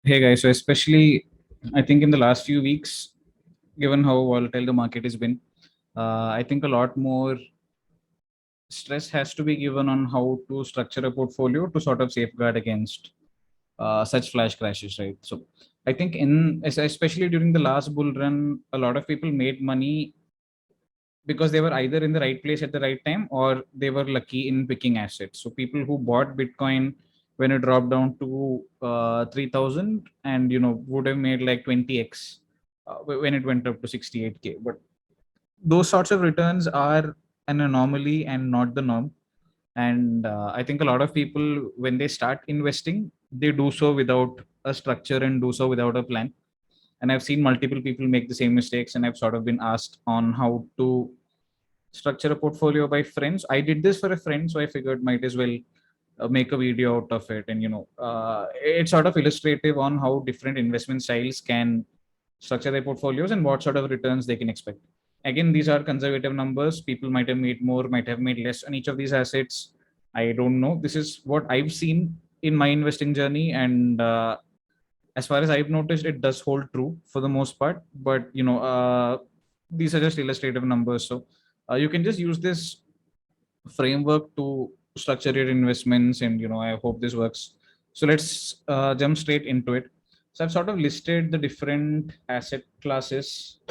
Hey guys, so especially I think in the last few weeks, given how volatile the market has been, I think a lot more stress has to be given on how to structure a portfolio to sort of safeguard against such flash crashes, right? So I think especially during the last bull run, a lot of people made money because they were either in the right place at the right time or they were lucky in picking assets. So people who bought Bitcoin when it dropped down to 3,000 and would have made like 20x when it went up to 68K. But those sorts of returns are an anomaly and not the norm. And I think a lot of people, when they start investing, they do so without a structure and do so without a plan. And I've seen multiple people make the same mistakes, and I've sort of been asked on how to structure a portfolio by friends. I did this for a friend, so I figured might as well make a video out of it. And it's sort of illustrative on how different investment styles can structure their portfolios and what sort of returns they can expect. Again, these are conservative numbers. People might have made more, might have made less on each of these assets. I don't know. This is what I've seen in my investing journey, and as far as I've noticed, it does hold true for the most part. But these are just illustrative numbers, so you can just use this framework to structure your investments. And I hope this works. So let's jump straight into it. So I've sort of listed the different asset classes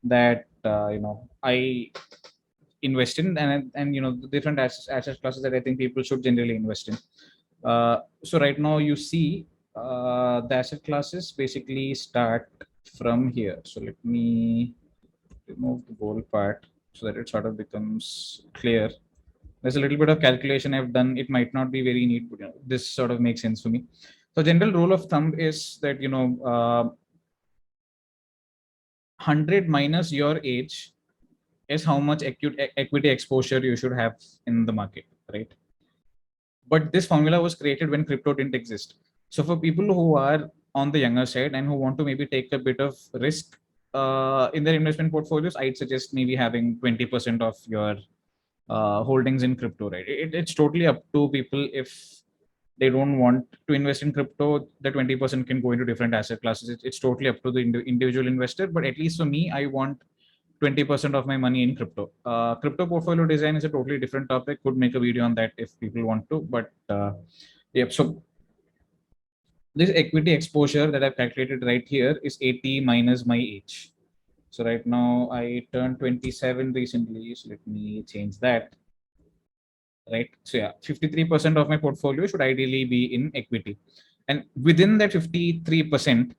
that I invest in, and the different asset classes that I think people should generally invest in. So right now you see the asset classes basically start from here. So let me remove the bold part so that it sort of becomes clear. There's a little bit of calculation I've done. It might not be very neat, but this sort of makes sense for me. So general rule of thumb is that 100 minus your age is how much equity exposure you should have in the market, right? But this formula was created when crypto didn't exist. So for people who are on the younger side and who want to maybe take a bit of risk in their investment portfolios, I'd suggest maybe having 20% of your holdings in crypto, right? It's totally up to people. If they don't want to invest in crypto, the 20% can go into different asset classes. It's totally up to the individual investor. But at least for me, I want 20% of my money in crypto. Crypto portfolio design is a totally different topic. Could make a video on that if people want to. But yep. So this equity exposure that I've calculated right here is 80 minus my age. So right now I turned 27 recently. So let me change that. Right. So yeah, 53% of my portfolio should ideally be in equity. And within that 53%,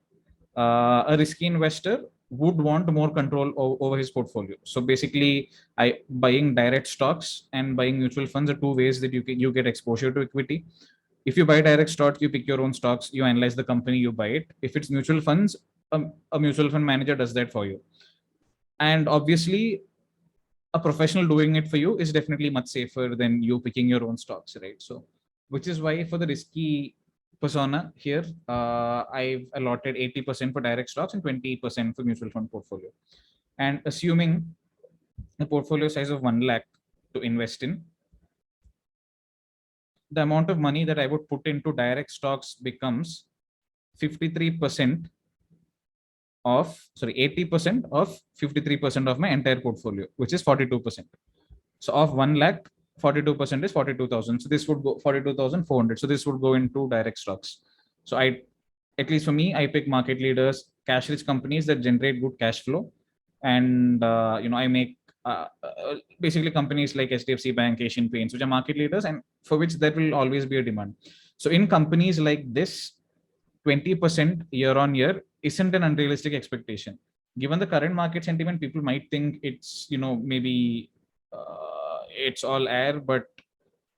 a risky investor would want more control over his portfolio. So basically, I buying direct stocks and buying mutual funds are two ways that you get exposure to equity. If you buy direct stocks, you pick your own stocks, you analyze the company, you buy it. If it's mutual funds, a mutual fund manager does that for you. And obviously, a professional doing it for you is definitely much safer than you picking your own stocks, right? So, which is why for the risky persona here, I've allotted 80% for direct stocks and 20% for mutual fund portfolio. And assuming a portfolio size of 1 lakh to invest in, the amount of money that I would put into direct stocks becomes 53% of, sorry, 80% of 53% of my entire portfolio, which is 42%. So of 1 lakh, 42% is 42,000. So this would go 42,400. So this would go into direct stocks. So at least for me, I pick market leaders, cash rich companies that generate good cash flow. And, I make basically companies like HDFC Bank, Asian Paints, which are market leaders and for which there will always be a demand. So in companies like this, 20% year on year isn't an unrealistic expectation. Given the current market sentiment, people might think it's, maybe it's all air, but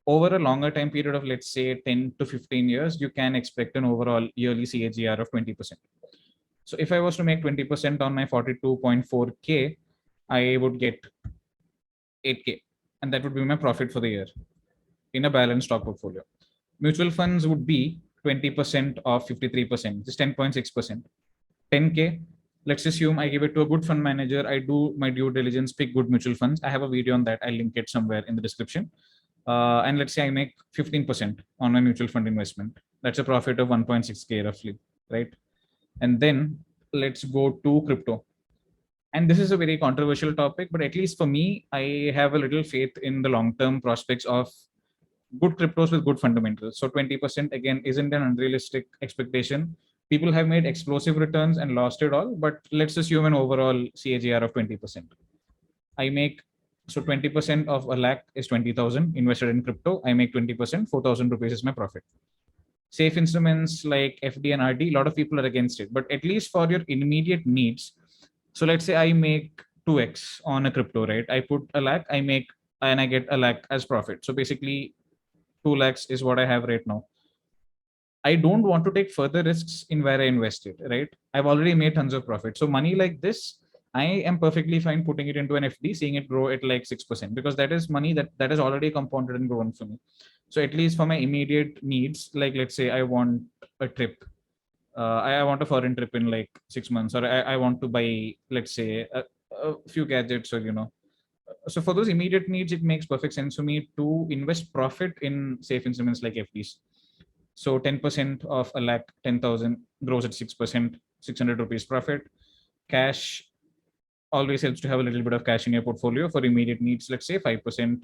over a longer time period of, let's say, 10 to 15 years, you can expect an overall yearly CAGR of 20%. So if I was to make 20% on my 42.4K, I would get 8K, and that would be my profit for the year in a balanced stock portfolio. Mutual funds would be 20% of 53%, just 10.6%. 10K, let's assume I give it to a good fund manager. I do my due diligence, pick good mutual funds. I have a video on that. I'll link it somewhere in the description. And let's say I make 15% on my mutual fund investment. That's a profit of 1.6K roughly. right? And then let's go to crypto. And this is a very controversial topic, but at least for me, I have a little faith in the long term prospects of good cryptos with good fundamentals. So 20% again isn't an unrealistic expectation. People have made explosive returns and lost it all, but let's assume an overall CAGR of 20%. I make, so 20% of a lakh is 20,000 invested in crypto. I make 20%, 4,000 rupees is my profit. Safe instruments like FD and RD, a lot of people are against it, but at least for your immediate needs. So let's say I make 2x on a crypto, right? I put a lakh, I make, and I get a lakh as profit. So basically 2 lakhs is what I have right now. I don't want to take further risks in where I invested, right? I've already made tons of profit. So money like this, I am perfectly fine putting it into an FD, seeing it grow at like 6%, because that is money that is already compounded and grown for me. So at least for my immediate needs, like let's say I want a trip, I want a foreign trip in like 6 months, or I want to buy, let's say, a few gadgets, or so for those immediate needs, it makes perfect sense for me to invest profit in safe instruments like FDs. So 10% of a lakh, 10,000 grows at 6%, 600 rupees profit. Cash always helps to have a little bit of cash in your portfolio for immediate needs. Let's say 5%,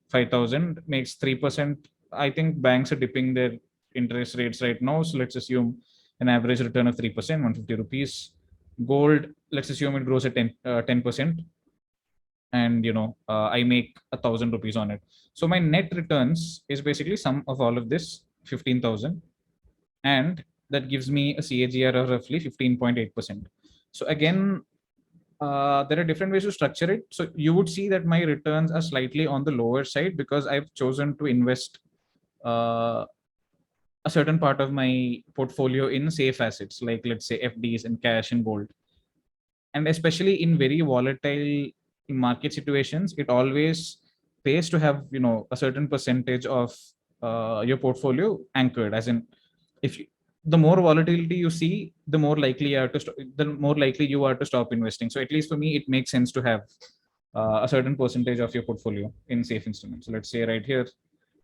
5,000 makes 3%. I think banks are dipping their interest rates right now. So let's assume an average return of 3%, 150 rupees. Gold, let's assume it grows at 10%. And I make 1,000 rupees on it. So my net returns is basically sum of all of this, 15,000, and that gives me a CAGR of roughly 15.8%. So again, there are different ways to structure it. So you would see that my returns are slightly on the lower side because I've chosen to invest uh, a certain part of my portfolio in safe assets, like let's say FDs and cash and gold. And especially in very volatile market situations, it always pays to have a certain percentage of your portfolio anchored, as in, if you, the more volatility you see, the more likely you are to the more likely you are to stop investing. So at least for me, it makes sense to have a certain percentage of your portfolio in safe instruments. So let's say right here,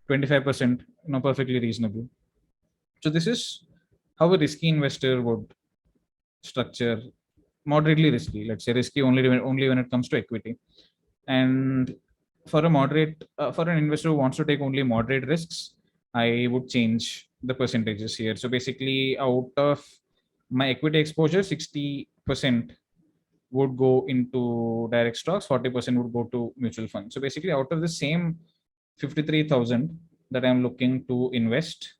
25%, perfectly reasonable. So this is how a risky investor would structure. Moderately risky, let's say risky only when it comes to equity. And for a moderate for an investor who wants to take only moderate risks, I would change the percentages here. So basically, out of my equity exposure, 60% would go into direct stocks, 40% would go to mutual funds. So basically, out of the same 53,000 that I'm looking to invest,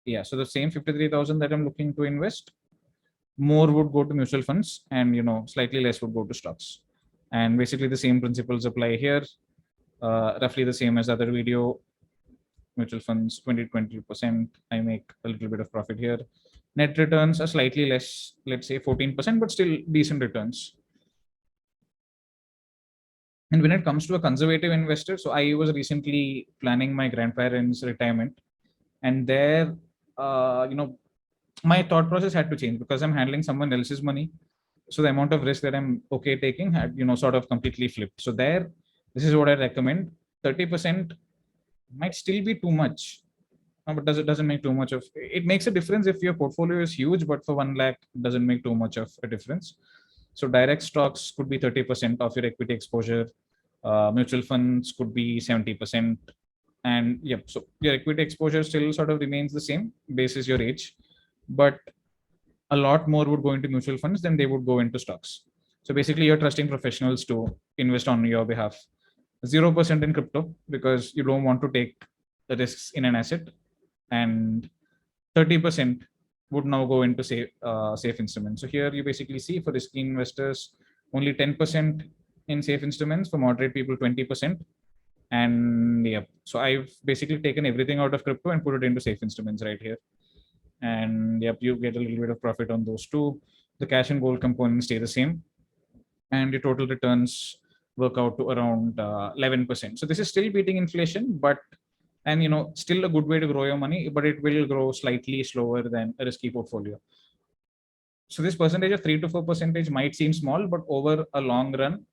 yeah, so the same 53,000 that I'm looking to invest, more would go to mutual funds, and slightly less would go to stocks. And basically the same principles apply here, roughly the same as the other video. Mutual funds 20%, I make a little bit of profit here. Net returns are slightly less, let's say 14%, but still decent returns. And when it comes to a conservative investor, so I was recently planning my grandparents retirement, and there my thought process had to change because I'm handling someone else's money. So the amount of risk that I'm okay taking had sort of completely flipped. So there, this is what I recommend. 30% might still be too much, but doesn't make too much of it. Makes a difference if your portfolio is huge, but for 1 lakh, it doesn't make too much of a difference. So direct stocks could be 30% of your equity exposure. Mutual funds could be 70%. And yep, so your equity exposure still sort of remains the same basis your age, but a lot more would go into mutual funds than they would go into stocks. So basically, you're trusting professionals to invest on your behalf. 0% in crypto because you don't want to take the risks in an asset, and 30% would now go into safe instruments. So here you basically see for risky investors, only 10% in safe instruments, for moderate people 20%. And yeah, so I've basically taken everything out of crypto and put it into safe instruments right here. And yep, you get a little bit of profit on those two. The cash and gold components stay the same, and your total returns work out to around 11%. So this is still beating inflation, but and still a good way to grow your money, but it will grow slightly slower than a risky portfolio. So this percentage of 3 to 4% might seem small, but over a long run,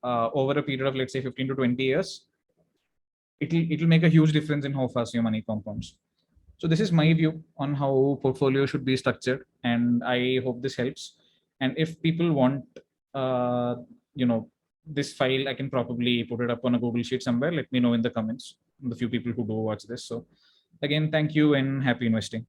over a period of let's say 15 to 20 years, it'll make a huge difference in how fast your money compounds. So this is my view on how portfolio should be structured, and I hope this helps. And if people want, uh, you know, this file, I can probably put it up on a Google Sheet somewhere. Let me know in the comments. The few people who do watch this. So again, thank you and happy investing.